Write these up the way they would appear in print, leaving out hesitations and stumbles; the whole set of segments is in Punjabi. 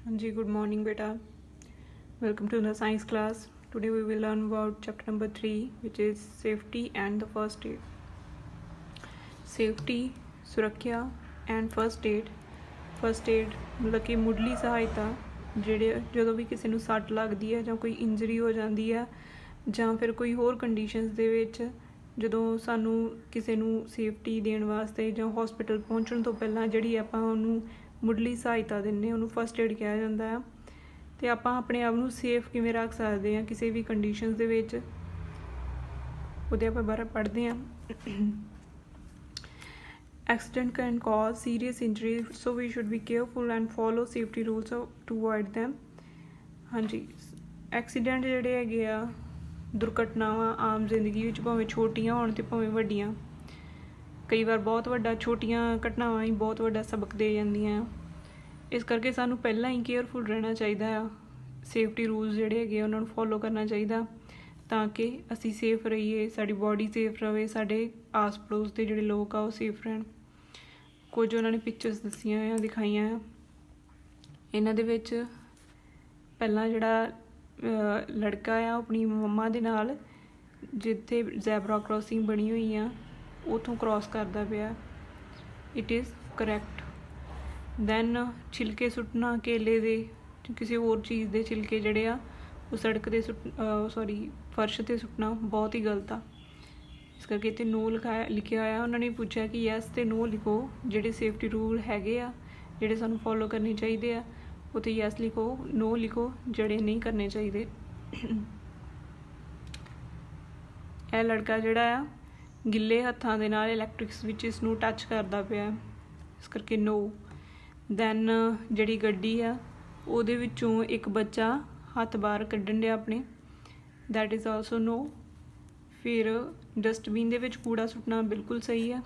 Ji, good morning, beta. Welcome to the science class. Today we will learn about chapter number 3, which is safety and the first aid. Safety, ਸੁਰੱਖਿਆ and first aid. First aid ਮਤਲਬ ਕਿ ਮੁੱਢਲੀ ਸਹਾਇਤਾ ਜਦੋਂ ਵੀ ਕਿਸੇ ਨੂੰ ਸੱਟ ਲੱਗਦੀ ਹੈ ਜਾਂ ਕੋਈ ਇੰਜਰੀ ਹੋ ਜਾਂਦੀ ਹੈ ਜਾਂ ਫਿਰ ਕੋਈ ਹੋਰ ਕੰਡੀਸ਼ਨਸ ਦੇ ਵਿੱਚ ਜਦੋਂ ਸਾਨੂੰ ਕਿਸੇ ਨੂੰ ਸੇਫਟੀ ਦੇਣ ਵਾਸਤੇ ਜਾਂ ਹਸਪੀਟਲ ਪਹੁੰਚਣ ਤੋਂ ਪਹਿਲਾਂ ਜਿਹੜੀ ਆਪਾਂ ਉਹਨੂੰ ਮੁੱਢਲੀ ਸਹਾਇਤਾ ਦਿੰਦੇ ਉਹਨੂੰ ਫਸਟ ਏਡ ਕਿਹਾ ਜਾਂਦਾ ਹੈ। ਅਤੇ ਆਪਾਂ ਆਪਣੇ ਆਪ ਨੂੰ ਸੇਫ ਕਿਵੇਂ ਰੱਖ ਸਕਦੇ ਹਾਂ ਕਿਸੇ ਵੀ ਕੰਡੀਸ਼ਨਸ ਦੇ ਵਿੱਚ, ਉਹਦੇ ਆਪਾਂ ਬਾਰੇ ਪੜ੍ਹਦੇ ਹਾਂ। Accident can cause serious injury, so we should be careful and follow safety rules to avoid them. ਹਾਂਜੀ, ਐਕਸੀਡੈਂਟ ਜਿਹੜੇ ਹੈਗੇ ਆ, ਦੁਰਘਟਨਾਵਾਂ ਆਮ ਜ਼ਿੰਦਗੀ ਵਿੱਚ ਭਾਵੇਂ ਛੋਟੀਆਂ ਹੋਣ ਅਤੇ ਭਾਵੇਂ ਵੱਡੀਆਂ, ਕਈ ਵਾਰ ਬਹੁਤ ਵੱਡਾ ਛੋਟੀਆਂ ਘਟਨਾਵਾਂ ਹੀ ਬਹੁਤ ਵੱਡਾ ਸਬਕ ਦੇ ਜਾਂਦੀਆਂ। ਇਸ ਕਰਕੇ ਸਾਨੂੰ ਪਹਿਲਾਂ ਹੀ ਕੇਅਰਫੁਲ ਰਹਿਣਾ ਚਾਹੀਦਾ ਆ। ਸੇਫਟੀ ਰੂਲਸ ਜਿਹੜੇ ਹੈਗੇ ਉਹਨਾਂ ਨੂੰ ਫੋਲੋ ਕਰਨਾ ਚਾਹੀਦਾ ਤਾਂ ਕਿ ਅਸੀਂ ਸੇਫ ਰਹੀਏ, ਸਾਡੀ ਬੋਡੀ ਸੇਫ ਰਹੇ, ਸਾਡੇ ਆਸ ਪੜੋਸ ਦੇ ਜਿਹੜੇ ਲੋਕ ਆ ਉਹ ਸੇਫ ਰਹਿਣ। ਕੁਝ ਉਹਨਾਂ ਨੇ ਪਿਕਚਰਸ ਦੱਸੀਆਂ ਆ, ਦਿਖਾਈਆਂ ਆ। ਇਹਨਾਂ ਦੇ ਵਿੱਚ ਪਹਿਲਾਂ ਜਿਹੜਾ ਲੜਕਾ ਆ ਆਪਣੀ ਮੰਮਾ ਦੇ ਨਾਲ ਜਿੱਥੇ ਜ਼ੈਬਰਾ ਕ੍ਰੋਸਿੰਗ ਬਣੀ ਹੋਈ ਆ ਉੱਥੋਂ ਕ੍ਰੋਸ ਕਰਦਾ ਪਿਆ। It is correct. ਦੈਨ ਛਿਲਕੇ ਸੁੱਟਣਾ ਕੇਲੇ ਦੇ, ਕਿਸੇ ਹੋਰ ਚੀਜ਼ ਦੇ ਛਿਲਕੇ ਜਿਹੜੇ ਆ ਉਹ ਸੜਕ 'ਤੇ ਫਰਸ਼ 'ਤੇ ਸੁੱਟਣਾ ਬਹੁਤ ਹੀ ਗਲਤ ਆ। ਇਸ ਕਰਕੇ ਇੱਥੇ ਨੋ ਲਿਖਿਆ ਹੋਇਆ। ਉਹਨਾਂ ਨੇ ਪੁੱਛਿਆ ਕਿ ਯੈਸ ਅਤੇ ਨੋ ਲਿਖੋ, ਜਿਹੜੇ ਸੇਫਟੀ ਰੂਲ ਹੈਗੇ ਆ ਜਿਹੜੇ ਸਾਨੂੰ ਫੋਲੋ ਕਰਨੇ ਚਾਹੀਦੇ ਆ ਉੱਥੇ ਯੈਸ ਲਿਖੋ, ਨੋ ਲਿਖੋ ਜਿਹੜੇ ਨਹੀਂ ਕਰਨੇ ਚਾਹੀਦੇ। ਇਹ ਲੜਕਾ ਜਿਹੜਾ ਆ ਗਿੱਲੇ ਹੱਥਾਂ ਦੇ ਨਾਲ ਇਲੈਕਟ੍ਰਿਕ ਸਵਿਚਸ ਨੂੰ ਟੱਚ ਕਰਦਾ ਪਿਆ, ਇਸ ਕਰਕੇ ਨੋ। ਦੈਨ ਜਿਹੜੀ ਗੱਡੀ ਆ ਉਹਦੇ ਵਿੱਚੋਂ ਇੱਕ ਬੱਚਾ ਹੱਥ ਬਾਹਰ ਕੱਢਣ ਡਿਆ ਆਪਣੇ, ਦੈਟ ਇਜ਼ ਆਲਸੋ ਨੋ। ਫਿਰ ਡਸਟਬਿਨ ਦੇ ਵਿੱਚ ਕੂੜਾ ਸੁੱਟਣਾ ਬਿਲਕੁਲ ਸਹੀ ਆ।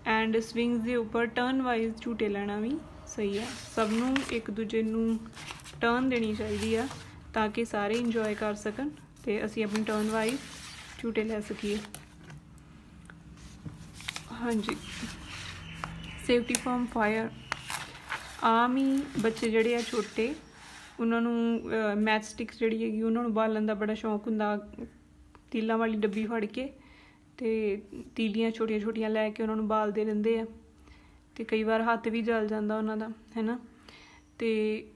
ਐਂਡ ਸਵਿੰਗਸ ਦੇ ਉੱਪਰ ਟਰਨ ਵਾਈਜ਼ ਝੂਟੇ ਲੈਣਾ ਵੀ ਸਹੀ ਆ। ਸਭ ਨੂੰ ਇੱਕ ਦੂਜੇ ਨੂੰ ਟਰਨ ਦੇਣੀ ਚਾਹੀਦੀ ਆ ਤਾਂ ਕਿ ਸਾਰੇ ਇੰਜੋਏ ਕਰ ਸਕਣ ਅਤੇ ਅਸੀਂ ਆਪਣੀ ਟਰਨ ਵਾਈਜ਼ ਝੂਟੇ ਲੈ ਸਕੀਏ। ਹਾਂਜੀ, ਸੇਫਟੀ ਫਰੋਮ ਫਾਇਰ। ਆਮ ਹੀ ਬੱਚੇ ਜਿਹੜੇ ਆ ਛੋਟੇ, ਉਹਨਾਂ ਨੂੰ ਮੈਚ ਸਟਿਕਸ ਜਿਹੜੀ ਹੈਗੀ ਉਹਨਾਂ ਨੂੰ ਬਾਲਣ ਦਾ ਬੜਾ ਸ਼ੌਂਕ ਹੁੰਦਾ। ਤੀਲਾਂ ਵਾਲੀ ਡੱਬੀ ਫੜ ਕੇ ਅਤੇ ਤੀਲੀਆਂ ਛੋਟੀਆਂ ਛੋਟੀਆਂ ਲੈ ਕੇ ਉਹਨਾਂ ਨੂੰ ਬਾਲਦੇ ਰਹਿੰਦੇ ਆ ਅਤੇ ਕਈ ਵਾਰ ਹੱਥ ਵੀ ਜਲ ਜਾਂਦਾ ਉਹਨਾਂ ਦਾ, ਹੈ ਨਾ। ਅਤੇ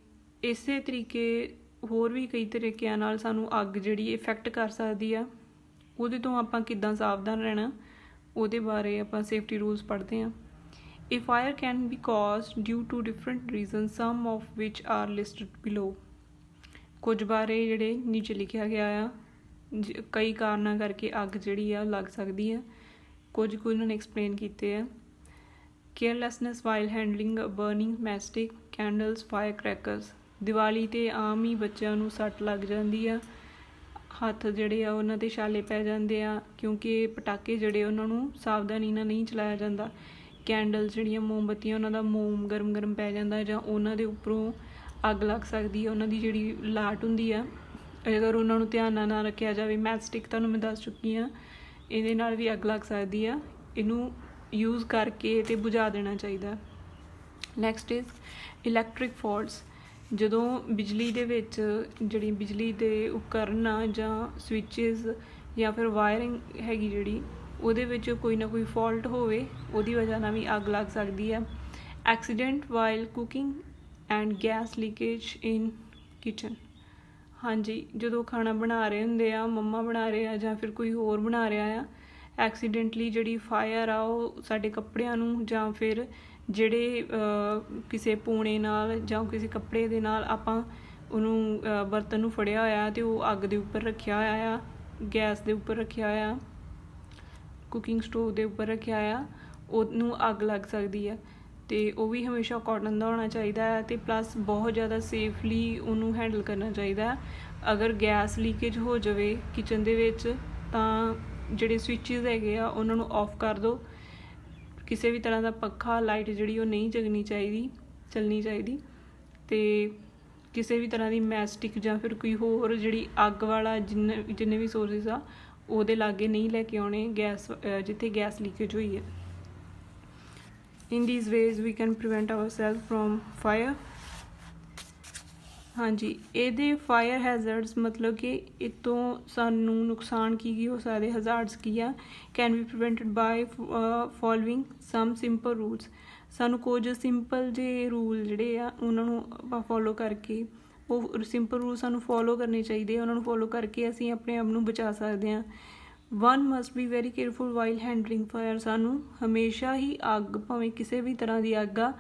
ਇਸੇ ਤਰੀਕੇ ਹੋਰ ਵੀ ਕਈ ਤਰੀਕਿਆਂ ਨਾਲ ਸਾਨੂੰ ਅੱਗ ਜਿਹੜੀ ਇਫੈਕਟ ਕਰ ਸਕਦੀ ਆ, ਉਹਦੇ ਤੋਂ ਆਪਾਂ ਕਿੱਦਾਂ ਸਾਵਧਾਨ ਰਹਿਣਾ ਉਹਦੇ ਬਾਰੇ ਆਪਾਂ ਸੇਫਟੀ ਰੂਲਸ ਪੜ੍ਹਦੇ ਹਾਂ। A fire can be caused due to different reasons, some of which are listed below. ਕੁਝ ਬਾਰੇ ਜਿਹੜੇ ਨੀਚੇ ਲਿਖਿਆ ਗਿਆ ਆ, ਕਈ ਕਾਰਨਾਂ ਕਰਕੇ ਅੱਗ ਜਿਹੜੀ ਆ ਲੱਗ ਸਕਦੀ ਆ। ਕੁਝ ਕੁ ਉਹਨਾਂ ਨੇ ਐਕਸਪਲੇਨ ਕੀਤੇ ਆ। Carelessness while handling burning mastic candles fire crackers. Diwali 'ਤੇ ਆਮ ਹੀ ਬੱਚਿਆਂ ਨੂੰ ਸੱਟ ਲੱਗ ਜਾਂਦੀ ਆ, ਹੱਥ ਜਿਹੜੇ ਆ ਉਹਨਾਂ 'ਤੇ ਛਾਲੇ ਪੈ ਜਾਂਦੇ ਆ ਕਿਉਂਕਿ ਪਟਾਕੇ ਜਿਹੜੇ ਉਹਨਾਂ ਨੂੰ ਸਾਵਧਾਨੀ ਨਾਲ ਨਹੀਂ ਚਲਾਇਆ ਜਾਂਦਾ। ਕੈਂਡਲਸ ਜਿਹੜੀਆਂ ਮੋਮਬੱਤੀਆਂ ਉਹਨਾਂ ਦਾ ਮੋਮ ਗਰਮ ਪੈ ਜਾਂਦਾ ਜਾਂ ਉਹਨਾਂ ਦੇ ਉੱਪਰੋਂ ਅੱਗ ਲੱਗ ਸਕਦੀ ਹੈ। ਉਹਨਾਂ ਦੀ ਜਿਹੜੀ ਲਾਟ ਹੁੰਦੀ ਆ, ਅਗਰ ਉਹਨਾਂ ਨੂੰ ਧਿਆਨ ਨਾਲ ਨਾ ਰੱਖਿਆ ਜਾਵੇ, ਮੈਚ ਸਟਿਕ ਤੁਹਾਨੂੰ ਮੈਂ ਦੱਸ ਚੁੱਕੀ ਹਾਂ, ਇਹਦੇ ਨਾਲ ਵੀ ਅੱਗ ਲੱਗ ਸਕਦੀ ਆ। ਇਹਨੂੰ ਯੂਜ਼ ਕਰਕੇ ਅਤੇ ਬੁਝਾ ਦੇਣਾ ਚਾਹੀਦਾ। Next is electric faults. ਜਦੋਂ ਬਿਜਲੀ ਦੇ ਵਿੱਚ ਜਿਹੜੀ ਬਿਜਲੀ ਦੇ ਉਪਕਰਨ ਆ ਜਾਂ ਸਵਿਚਿਸ ਜਾਂ ਫਿਰ ਵਾਇਰਿੰਗ ਹੈਗੀ ਜਿਹੜੀ ਉਹਦੇ ਵਿੱਚ ਕੋਈ ਨਾ ਕੋਈ ਫਾਲਟ ਹੋਵੇ, ਉਹਦੀ ਵਜ੍ਹਾ ਨਾਲ ਵੀ ਅੱਗ ਲੱਗ ਸਕਦੀ ਹੈ। Accident while cooking and gas leakage in kitchen. ਹਾਂਜੀ, ਜਦੋਂ ਖਾਣਾ ਬਣਾ ਰਹੇ ਹੁੰਦੇ ਆ, ਮੰਮਾ ਬਣਾ ਰਹੇ ਆ ਜਾਂ ਫਿਰ ਕੋਈ ਹੋਰ ਬਣਾ ਰਿਹਾ ਆ, ਐਕਸੀਡੈਂਟਲੀ ਜਿਹੜੀ ਫਾਇਰ ਆ ਉਹ ਸਾਡੇ ਕੱਪੜਿਆਂ ਨੂੰ ਜਾਂ ਫਿਰ ਜਿਹੜੇ ਕਿਸੇ ਪੂਣੇ ਨਾਲ ਜਾਂ ਕਿਸੇ ਕੱਪੜੇ ਦੇ ਨਾਲ ਆਪਾਂ ਉਹਨੂੰ ਬਰਤਨ ਨੂੰ ਫੜਿਆ ਹੋਇਆ ਅਤੇ ਉਹ ਅੱਗ ਦੇ ਉੱਪਰ ਰੱਖਿਆ ਹੋਇਆ ਆ, ਗੈਸ ਦੇ ਉੱਪਰ ਰੱਖਿਆ ਹੋਇਆ, ਕੁਕਿੰਗ ਸਟੋਵ ਦੇ ਉੱਪਰ ਰੱਖਿਆ ਆ, ਉਹਨੂੰ ਅੱਗ ਲੱਗ ਸਕਦੀ ਆ। ਅਤੇ ਉਹ ਵੀ ਹਮੇਸ਼ਾ ਕਾਟਨ ਦਾ ਹੋਣਾ ਚਾਹੀਦਾ ਹੈ ਅਤੇ ਪਲੱਸ ਬਹੁਤ ਜ਼ਿਆਦਾ ਸੇਫਲੀ ਉਹਨੂੰ ਹੈਂਡਲ ਕਰਨਾ ਚਾਹੀਦਾ। ਅਗਰ ਗੈਸ ਲੀਕੇਜ ਹੋ ਜਾਵੇ ਕਿਚਨ ਦੇ ਵਿੱਚ ਤਾਂ ਜਿਹੜੇ ਸਵਿਚਿਸ ਹੈਗੇ ਆ ਉਹਨਾਂ ਨੂੰ ਔਫ ਕਰ ਦਿਓ। ਕਿਸੇ ਵੀ ਤਰ੍ਹਾਂ ਦਾ ਪੱਖਾ ਲਾਈਟ ਜਿਹੜੀ ਉਹ ਨਹੀਂ ਚੱਲਣੀ ਚਾਹੀਦੀ ਅਤੇ ਕਿਸੇ ਵੀ ਤਰ੍ਹਾਂ ਦੀ ਮੈਸਟਿਕ ਜਾਂ ਫਿਰ ਕੋਈ ਹੋਰ ਜਿਹੜੀ ਅੱਗ ਵਾਲਾ ਜਿੰਨੇ ਵੀ ਸੋਰਸਿਸ ਆ ਉਹਦੇ ਲਾਗੇ ਨਹੀਂ ਲੈ ਕੇ ਆਉਣੇ ਗੈਸ ਜਿੱਥੇ ਗੈਸ ਲੀਕੇਜ ਹੋਈ ਹੈ। In these ways we can prevent ourselves from fire. हाँ जी, ਇਹਦੇ ਫਾਇਰ ਹੈਜ਼ਰਡਸ ਮਤਲਬ ਕਿ ਇਹ ਤੋਂ ਸਾਨੂੰ ਨੁਕਸਾਨ ਕੀ ਹੋ ਸਕਦੇ, ਹਜ਼ਾਰਡਸ ਕੀ ਆ, can be prevented by following some simple rules. ਸਾਨੂੰ ਕੁਝ ਸਿੰਪਲ ਜੇ ਰੂਲ ਜਿਹੜੇ ਆ ਉਹਨਾਂ ਨੂੰ ਆਪਾਂ ਫੋਲੋ ਕਰਕੇ, ਉਹ ਸਿੰਪਲ ਰੂਲ ਸਾਨੂੰ ਫੋਲੋ ਕਰਨੇ ਚਾਹੀਦੇ ਆ, ਉਹਨਾਂ ਨੂੰ ਫੋਲੋ ਕਰਕੇ ਅਸੀਂ ਆਪਣੇ ਆਪ ਨੂੰ ਬਚਾ ਸਕਦੇ ਹਾਂ। One must be very careful while handling fire. ਸਾਨੂੰ ਹਮੇਸ਼ਾ ਹੀ ਅੱਗ, ਭਾਵੇਂ ਕਿਸੇ ਵੀ ਤਰ੍ਹਾਂ ਦੀ ਅੱਗ ਆ,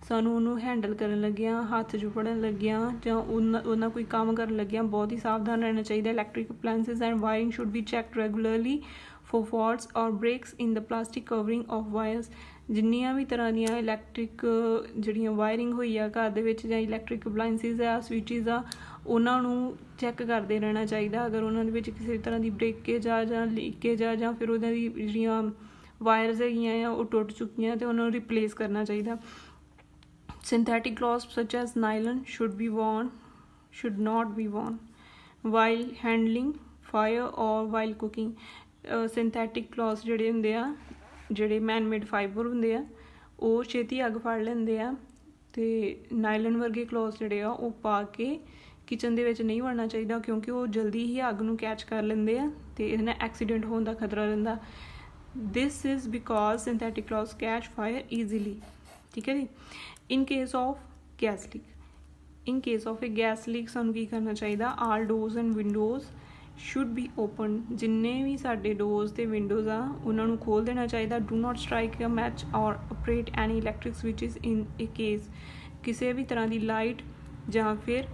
ਸਾਨੂੰ ਉਹਨੂੰ ਹੈਂਡਲ ਕਰਨ ਲੱਗਿਆਂ, ਹੱਥ 'ਚ ਫੜਨ ਲੱਗਿਆਂ ਜਾਂ ਉਹਨਾਂ ਕੋਈ ਕੰਮ ਕਰਨ ਲੱਗਿਆਂ ਬਹੁਤ ਹੀ ਸਾਵਧਾਨ ਰਹਿਣਾ ਚਾਹੀਦਾ। Electric appliances and wiring should be checked regularly for faults or breaks in the plastic covering of wires. ਜਿੰਨੀਆਂ ਵੀ ਤਰ੍ਹਾਂ ਦੀਆਂ ਇਲੈਕਟ੍ਰਿਕ ਜਿਹੜੀਆਂ ਵਾਇਰਿੰਗ ਹੋਈ ਆ ਘਰ ਦੇ ਵਿੱਚ, ਜਾਂ ਇਲੈਕਟ੍ਰਿਕ ਅਪਲਾਇੰਸਿਸ ਆ, ਸਵਿਚਿਸ ਆ, ਉਹਨਾਂ ਨੂੰ ਚੈੱਕ ਕਰਦੇ ਰਹਿਣਾ ਚਾਹੀਦਾ। ਅਗਰ ਉਹਨਾਂ ਦੇ ਵਿੱਚ ਕਿਸੇ ਤਰ੍ਹਾਂ ਦੀ ਬ੍ਰੇਕੇਜ ਆ ਜਾਂ ਲੀਕੇਜ ਆ, ਜਾਂ ਫਿਰ ਉਹਨਾਂ ਦੀ ਜਿਹੜੀਆਂ ਵਾਇਰਸ ਹੈਗੀਆਂ ਆ ਉਹ ਟੁੱਟ ਚੁੱਕੀਆਂ, ਅਤੇ ਉਹਨਾਂ ਨੂੰ ਰਿਪਲੇਸ ਕਰਨਾ ਚਾਹੀਦਾ। Synthetic cloths such as nylon should not be worn while handling fire or while cooking। synthetic cloths ਜਿਹੜੇ ਹੁੰਦੇ ਆ, ਜਿਹੜੇ man-made fiber ਹੁੰਦੇ ਆ, ਉਹ ਛੇਤੀ ਅੱਗ ਫੜ ਲੈਂਦੇ ਆ, ਅਤੇ ਨਾਈਲਨ ਵਰਗੇ ਕਲੋਥਸ ਜਿਹੜੇ ਆ ਉਹ ਪਾ ਕੇ ਕਿਚਨ ਦੇ ਵਿੱਚ ਨਹੀਂ ਵੜਨਾ ਚਾਹੀਦਾ, ਕਿਉਂਕਿ ਉਹ ਜਲਦੀ ਹੀ ਅੱਗ ਨੂੰ ਕੈਚ ਕਰ ਲੈਂਦੇ ਆ ਅਤੇ ਇਹਦੇ ਨਾਲ ਐਕਸੀਡੈਂਟ ਹੋਣ ਦਾ ਖਤਰਾ ਰਹਿੰਦਾ। This is because synthetic clothes catch fire easily. ਠੀਕ ਹੈ ਜੀ। In case of gas leak, in case of a gas leak ਸਾਨੂੰ ਕੀ ਕਰਨਾ ਚਾਹੀਦਾ? All doors and windows should be open. ਜਿੰਨੇ ਵੀ ਸਾਡੇ ਡੋਰਸ ਅਤੇ ਵਿੰਡੋਜ਼ ਆ ਉਹਨਾਂ ਨੂੰ ਖੋਲ੍ਹ ਦੇਣਾ ਚਾਹੀਦਾ। Do not strike a match or operate any electric switches in a case. ਕਿਸੇ ਵੀ ਤਰ੍ਹਾਂ ਦੀ ਲਾਈਟ ਜਾਂ ਫਿਰ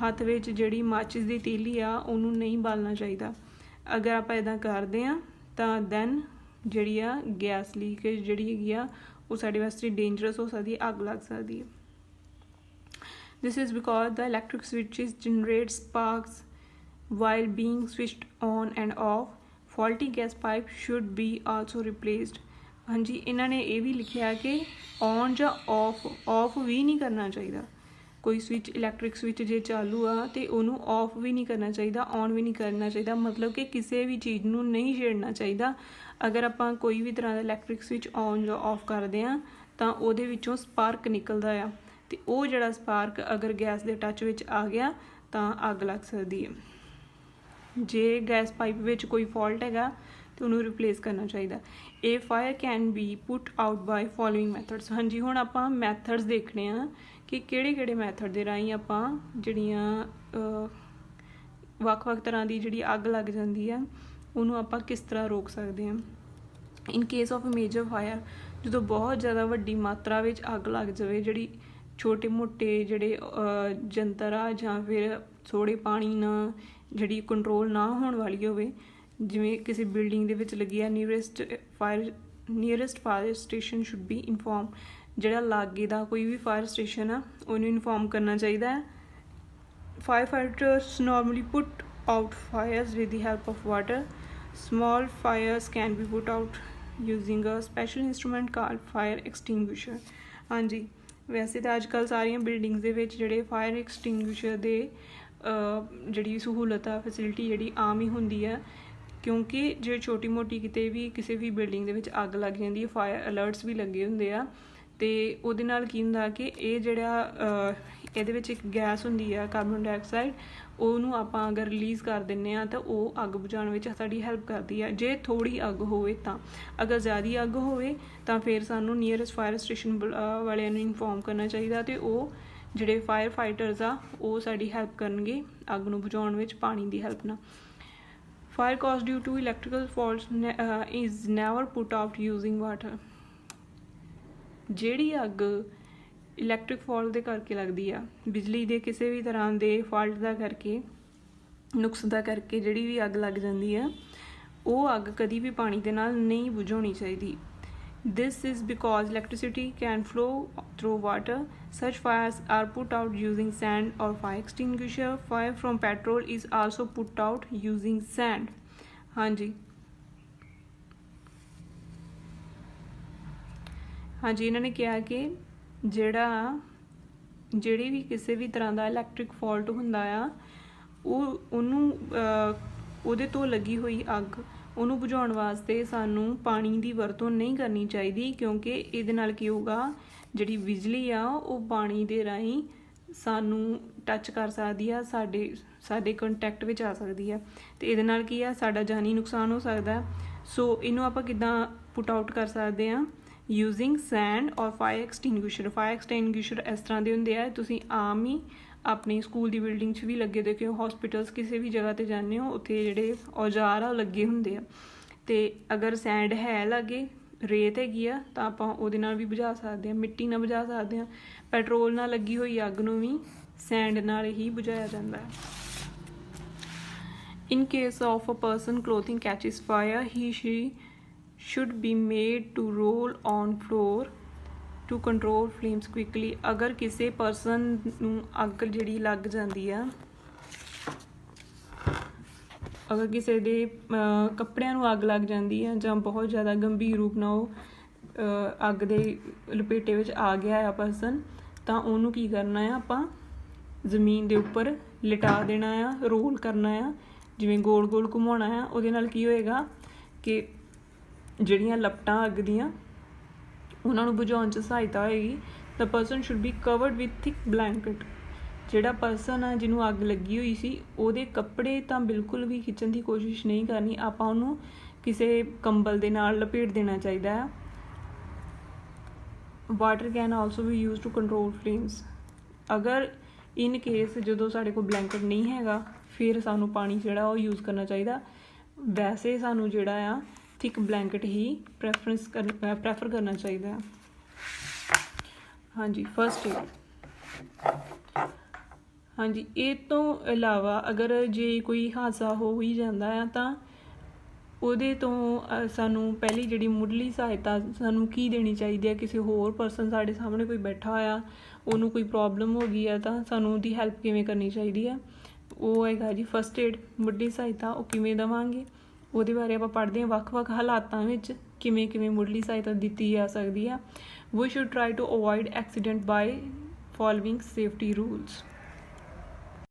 ਹੱਥ ਵਿੱਚ ਜਿਹੜੀ ਮਾਚਿਸ ਦੀ ਤੀਲੀ ਆ ਉਹਨੂੰ ਨਹੀਂ ਬਾਲਣਾ ਚਾਹੀਦਾ। ਅਗਰ ਆਪਾਂ ਇੱਦਾਂ ਕਰਦੇ ਹਾਂ ਤਾਂ ਦੈਨ ਜਿਹੜੀ ਆ ਗੈਸ ਲੀਕੇਜ ਜਿਹੜੀ ਹੈਗੀ ਆ ਉਹ ਸਾਡੇ ਵਾਸਤੇ ਡੇਂਜਰਸ ਹੋ ਸਕਦੀ ਹੈ, ਅੱਗ ਲੱਗ ਸਕਦੀ ਹੈ। This is because the electric switches generate sparks while being switched on and off. Faulty gas pipe should be also replaced. ਹਾਂਜੀ, ਇਹਨਾਂ ਨੇ ਇਹ ਵੀ ਲਿਖਿਆ ਕਿ ਔਨ ਜਾਂ ਆਫ ਵੀ ਨਹੀਂ ਕਰਨਾ ਚਾਹੀਦਾ। ਕੋਈ ਸਵਿਚ, ਇਲੈਕਟ੍ਰਿਕ ਸਵਿਚ ਜੇ ਚਾਲੂ ਆ ਅਤੇ ਉਹਨੂੰ ਆਫ ਵੀ ਨਹੀਂ ਕਰਨਾ ਚਾਹੀਦਾ, ਔਨ ਵੀ ਨਹੀਂ ਕਰਨਾ ਚਾਹੀਦਾ। ਮਤਲਬ ਕਿ ਕਿਸੇ ਵੀ ਚੀਜ਼ ਨੂੰ ਨਹੀਂ ਛੇੜਨਾ ਚਾਹੀਦਾ। ਅਗਰ ਆਪਾਂ ਕੋਈ ਵੀ ਤਰ੍ਹਾਂ ਦਾ ਇਲੈਕਟ੍ਰਿਕ ਸਵਿਚ ਔਨ ਜਾਂ ਆਫ ਕਰਦੇ ਹਾਂ ਤਾਂ ਉਹਦੇ ਵਿੱਚੋਂ ਸਪਾਰਕ ਨਿਕਲਦਾ ਆ, ਅਤੇ ਉਹ ਜਿਹੜਾ ਸਪਾਰਕ ਅਗਰ ਗੈਸ ਦੇ ਟੱਚ ਵਿੱਚ ਆ ਗਿਆ ਤਾਂ ਅੱਗ ਲੱਗ ਸਕਦੀ ਹੈ। ਜੇ ਗੈਸ ਪਾਈਪ ਵਿੱਚ ਕੋਈ ਫਾਲਟ ਹੈਗਾ ਤਾਂ ਉਹਨੂੰ ਰਿਪਲੇਸ ਕਰਨਾ ਚਾਹੀਦਾ। ਇਹ fire can be put out by following methods. ਹਾਂਜੀ, ਹੁਣ ਆਪਾਂ ਮੈਥਡਸ ਦੇਖਣੇ ਆ ਕਿ ਕਿਹੜੇ ਮੈਥਡ ਦੇ ਰਾਹੀਂ ਆਪਾਂ ਜਿਹੜੀਆਂ ਵੱਖ-ਵੱਖ ਤਰ੍ਹਾਂ ਦੀ ਜਿਹੜੀ ਅੱਗ ਲੱਗ ਜਾਂਦੀ ਆ ਉਹਨੂੰ ਆਪਾਂ ਕਿਸ ਤਰ੍ਹਾਂ ਰੋਕ ਸਕਦੇ ਹਾਂ। ਇਨ ਕੇਸ ਆਫ ਮੇਜਰ ਫਾਇਰ, ਜਦੋਂ ਬਹੁਤ ਜ਼ਿਆਦਾ ਵੱਡੀ ਮਾਤਰਾ ਵਿੱਚ ਅੱਗ ਲੱਗ ਜਾਵੇ, ਜਿਹੜੀ ਛੋਟੇ ਮੋਟੇ ਜਿਹੜੇ ਜੰਤਰ ਆ ਜਾਂ ਫਿਰ ਥੋੜ੍ਹੇ ਪਾਣੀ ਨਾਲ ਜਿਹੜੀ ਕੰਟਰੋਲ ਨਾ ਹੋਣ ਵਾਲੀ ਹੋਵੇ, ਜਿਵੇਂ ਕਿਸੇ ਬਿਲਡਿੰਗ ਦੇ ਵਿੱਚ ਲੱਗੀ ਆ, nearest fire station should be inform. ਜਿਹੜਾ ਲਾਗੇ ਦਾ ਕੋਈ ਵੀ ਫਾਇਰ ਸਟੇਸ਼ਨ ਆ ਉਹਨੂੰ ਇਨਫੋਰਮ ਕਰਨਾ ਚਾਹੀਦਾ ਹੈ। Fire fighters normally put out fires with the help of water. Small fires can be put out using a special instrument called fire extinguisher. ਹਾਂਜੀ, ਵੈਸੇ ਤਾਂ ਅੱਜ ਕੱਲ੍ਹ ਸਾਰੀਆਂ ਬਿਲਡਿੰਗਸ ਦੇ ਵਿੱਚ ਜਿਹੜੇ ਫਾਇਰ ਐਕਸਟਿੰਗੁਇਸ਼ਰ ਦੇ ਜਿਹੜੀ ਸਹੂਲਤ ਆ, ਫੈਸਿਲਿਟੀ ਜਿਹੜੀ ਆਮ ਹੀ ਹੁੰਦੀ ਆ, ਕਿਉਂਕਿ ਜੇ ਛੋਟੀ ਮੋਟੀ ਕਿਤੇ ਵੀ ਕਿਸੇ ਵੀ ਬਿਲਡਿੰਗ ਦੇ ਵਿੱਚ ਅੱਗ ਲੱਗ ਜਾਂਦੀ ਹੈ, ਫਾਇਰ ਅਲਰਟਸ ਵੀ ਲੱਗੇ ਹੁੰਦੇ ਆ, ਅਤੇ ਉਹਦੇ ਨਾਲ ਕੀ ਹੁੰਦਾ ਕਿ ਇਹ ਜਿਹੜਾ ਇਹਦੇ ਵਿੱਚ ਇੱਕ ਗੈਸ ਹੁੰਦੀ ਆ ਕਾਰਬਨ ਡਾਈਆਕਸਾਈਡ, ਉਹਨੂੰ ਆਪਾਂ ਅਗਰ ਰਿਲੀਜ਼ ਕਰ ਦਿੰਦੇ ਹਾਂ ਤਾਂ ਉਹ ਅੱਗ ਬੁਝਾਉਣ ਵਿੱਚ ਸਾਡੀ ਹੈਲਪ ਕਰਦੀ ਹੈ। ਜੇ ਥੋੜ੍ਹੀ ਅੱਗ ਹੋਵੇ ਤਾਂ, ਅਗਰ ਜ਼ਿਆਦਾ ਅੱਗ ਹੋਵੇ ਤਾਂ ਫਿਰ ਸਾਨੂੰ ਨੀਅਰੈਸਟ ਫਾਇਰ ਸਟੇਸ਼ਨ ਵਾਲਿਆਂ ਨੂੰ ਇਨਫੋਰਮ ਕਰਨਾ ਚਾਹੀਦਾ, ਅਤੇ ਉਹ ਜਿਹੜੇ ਫਾਇਰ ਫਾਈਟਰਸ ਆ ਉਹ ਸਾਡੀ ਹੈਲਪ ਕਰਨਗੇ ਅੱਗ ਨੂੰ ਬੁਝਾਉਣ ਵਿੱਚ ਪਾਣੀ ਦੀ ਹੈਲਪ ਨਾਲ। Fire cause due to electrical faults is never put out using water. ਜਿਹੜੀ ਅੱਗ ਇਲੈਕਟ੍ਰਿਕ ਫਾਲਟ ਦੇ ਕਰਕੇ ਲੱਗਦੀ ਆ, ਬਿਜਲੀ ਦੇ ਕਿਸੇ ਵੀ ਤਰ੍ਹਾਂ ਦੇ ਫਾਲਟ ਦਾ ਕਰਕੇ, ਨੁਕਸ ਦਾ ਕਰਕੇ ਜਿਹੜੀ ਵੀ ਅੱਗ ਲੱਗ ਜਾਂਦੀ ਆ, ਉਹ ਅੱਗ ਕਦੀ ਵੀ ਪਾਣੀ ਦੇ ਨਾਲ ਨਹੀਂ ਬੁਝਾਉਣੀ ਚਾਹੀਦੀ। This is because electricity can flow through water. Such fires are put out using sand or fire extinguisher. Fire from petrol is also put out using sand. ਹਾਂਜੀ, ਇਹਨਾਂ ਨੇ ਕਿਹਾ ਕਿ ਜਿਹੜੀ ਵੀ ਕਿਸੇ ਵੀ ਤਰ੍ਹਾਂ ਦਾ ਇਲੈਕਟ੍ਰਿਕ ਫਾਲਟ ਹੁੰਦਾ ਆ, ਉਹਦੇ ਤੋਂ ਲੱਗੀ ਹੋਈ ਅੱਗ ਉਹਨੂੰ ਬੁਝਾਉਣ ਵਾਸਤੇ ਸਾਨੂੰ ਪਾਣੀ ਦੀ ਵਰਤੋਂ ਨਹੀਂ ਕਰਨੀ ਚਾਹੀਦੀ, ਕਿਉਂਕਿ ਇਹਦੇ ਨਾਲ ਕੀ ਹੋਊਗਾ, ਜਿਹੜੀ ਬਿਜਲੀ ਆ ਉਹ ਪਾਣੀ ਦੇ ਰਾਹੀਂ ਸਾਨੂੰ ਟੱਚ ਕਰ ਸਕਦੀ ਆ, ਸਾਡੇ ਕੰਟੈਕਟ ਵਿੱਚ ਆ ਸਕਦੀ ਆ, ਅਤੇ ਇਹਦੇ ਨਾਲ ਕੀ ਆ, ਸਾਡਾ ਜਾਨੀ ਨੁਕਸਾਨ ਹੋ ਸਕਦਾ। ਸੋ ਇਹਨੂੰ ਆਪਾਂ ਕਿੱਦਾਂ ਪੁੱਟ ਆਊਟ ਕਰ ਸਕਦੇ ਹਾਂ, ਯੂਜ਼ਿੰਗ ਸੈਂਡ ਔਰ ਫਾਇਰ ਐਕਸਟਿੰਗੁਇਸ਼ਰ। ਫਾਇਰ ਐਕਸਟਿੰਗੁਇਸ਼ਰ ਇਸ ਤਰ੍ਹਾਂ ਦੇ ਹੁੰਦੇ ਆ, ਤੁਸੀਂ ਆਮ ਹੀ ਆਪਣੀ ਸਕੂਲ ਦੀ ਬਿਲਡਿੰਗ 'ਚ ਵੀ ਲੱਗੇ ਦੇਖਿਓ, ਹੌਸਪੀਟਲਸ ਕਿਸੇ ਵੀ ਜਗ੍ਹਾ 'ਤੇ ਜਾਂਦੇ ਹੋ ਉੱਥੇ ਜਿਹੜੇ ਔਜ਼ਾਰ ਆ ਉਹ ਲੱਗੇ ਹੁੰਦੇ ਆ। ਅਤੇ ਅਗਰ ਸੈਂਡ ਹੈ ਲਾਗੇ, ਰੇਤ ਹੈਗੀ ਆ, ਤਾਂ ਆਪਾਂ ਉਹਦੇ ਨਾਲ ਵੀ ਬੁਝਾ ਸਕਦੇ ਹਾਂ, ਮਿੱਟੀ ਨਾਲ ਬੁਝਾ ਸਕਦੇ ਹਾਂ। ਪੈਟਰੋਲ ਨਾਲ ਲੱਗੀ ਹੋਈ ਅੱਗ ਨੂੰ ਵੀ ਸੈਂਡ ਨਾਲ ਹੀ ਬੁਝਾਇਆ ਜਾਂਦਾ ਹੈ। In case of a person clothing catches fire, she should be made to roll on floor to control flames quickly। ਅਗਰ ਕਿਸੇ ਪਰਸਨ ਨੂੰ ਅੱਗ ਜਿਹੜੀ ਲੱਗ ਜਾਂਦੀ ਆ, ਅਗਰ ਕਿਸੇ ਦੇ ਕੱਪੜਿਆਂ ਨੂੰ ਅੱਗ ਲੱਗ ਜਾਂਦੀ ਆ ਜਾਂ ਬਹੁਤ ਜ਼ਿਆਦਾ ਗੰਭੀਰ ਰੂਪ ਨਾਲ ਉਹ ਅੱਗ ਦੇ ਲਪੇਟੇ ਵਿੱਚ ਆ ਗਿਆ ਆ ਪਰਸਨ, ਤਾਂ ਉਹਨੂੰ ਕੀ ਕਰਨਾ ਆ, ਆਪਾਂ ਜ਼ਮੀਨ ਦੇ ਉੱਪਰ ਲਿਟਾ ਦੇਣਾ ਆ, ਰੋਲ ਕਰਨਾ ਆ, ਜਿਵੇਂ ਗੋਲ ਗੋਲ ਘੁਮਾਉਣਾ ਆ। ਉਹਦੇ ਨਾਲ ਕੀ ਹੋਏਗਾ ਕਿ ਜਿਹੜੀਆਂ ਲਪਟਾਂ ਅੱਗ ਦੀਆਂ ਉਹਨਾਂ ਨੂੰ ਬੁਝਾਉਣ 'ਚ ਸਹਾਇਤਾ ਹੋਏਗੀ। The person should be covered with thick blanket. ਜਿਹੜਾ ਪਰਸਨ ਆ ਜਿਹਨੂੰ ਅੱਗ ਲੱਗੀ ਹੋਈ ਸੀ, ਉਹਦੇ ਕੱਪੜੇ ਤਾਂ ਬਿਲਕੁਲ ਵੀ ਖਿੱਚਣ ਦੀ ਕੋਸ਼ਿਸ਼ ਨਹੀਂ ਕਰਨੀ, ਆਪਾਂ ਉਹਨੂੰ ਕਿਸੇ ਕੰਬਲ ਦੇ ਨਾਲ ਲਪੇਟ ਦੇਣਾ ਚਾਹੀਦਾ ਆ। Water can also be use to control flames. ਅਗਰ ਇਨ ਕੇਸ ਜਦੋਂ ਸਾਡੇ ਕੋਲ ਬਲੈਂਕਟ ਨਹੀਂ ਹੈਗਾ, ਫਿਰ ਸਾਨੂੰ ਪਾਣੀ ਜਿਹੜਾ ਉਹ ਯੂਜ਼ ਕਰਨਾ ਚਾਹੀਦਾ। ਵੈਸੇ ਸਾਨੂੰ ਜਿਹੜਾ ਆ ਥਿਕ ਬਲੈਂਕਟ ਹੀ ਪ੍ਰੈਫਰ ਕਰਨਾ ਚਾਹੀਦਾ। ਹਾਂਜੀ, ਫਸਟ ਏਡ। ਹਾਂਜੀ, ਇਹ ਤੋਂ ਇਲਾਵਾ ਅਗਰ ਜੇ ਕੋਈ ਹਾਦਸਾ ਹੋ ਹੀ ਜਾਂਦਾ ਆ ਤਾਂ ਉਹਦੇ ਤੋਂ ਸਾਨੂੰ ਪਹਿਲੀ ਜਿਹੜੀ ਮੁੱਢਲੀ ਸਹਾਇਤਾ ਸਾਨੂੰ ਕੀ ਦੇਣੀ ਚਾਹੀਦੀ ਹੈ। ਕਿਸੇ ਹੋਰ ਪਰਸਨ ਸਾਡੇ ਸਾਹਮਣੇ ਕੋਈ ਬੈਠਾ ਹੋਇਆ, ਉਹਨੂੰ ਕੋਈ ਪ੍ਰੋਬਲਮ ਹੋ ਗਈ ਆ, ਤਾਂ ਸਾਨੂੰ ਉਹਦੀ ਹੈਲਪ ਕਿਵੇਂ ਕਰਨੀ ਚਾਹੀਦੀ ਹੈ, ਉਹ ਹੈਗਾ ਜੀ ਫਸਟ ਏਡ। ਮੁੱਢਲੀ ਸਹਾਇਤਾ ਉਹ ਕਿਵੇਂ ਦੇਵਾਂਗੇ, ਉਹਦੇ ਬਾਰੇ ਆਪਾਂ ਪੜ੍ਹਦੇ ਹਾਂ। ਵੱਖ-ਵੱਖ ਹਾਲਾਤਾਂ ਵਿੱਚ ਕਿਵੇਂ ਮੁੱਢਲੀ ਸਹਾਇਤਾ ਦਿੱਤੀ ਜਾ ਸਕਦੀ ਆ। We should try to avoid accident by following safety rules.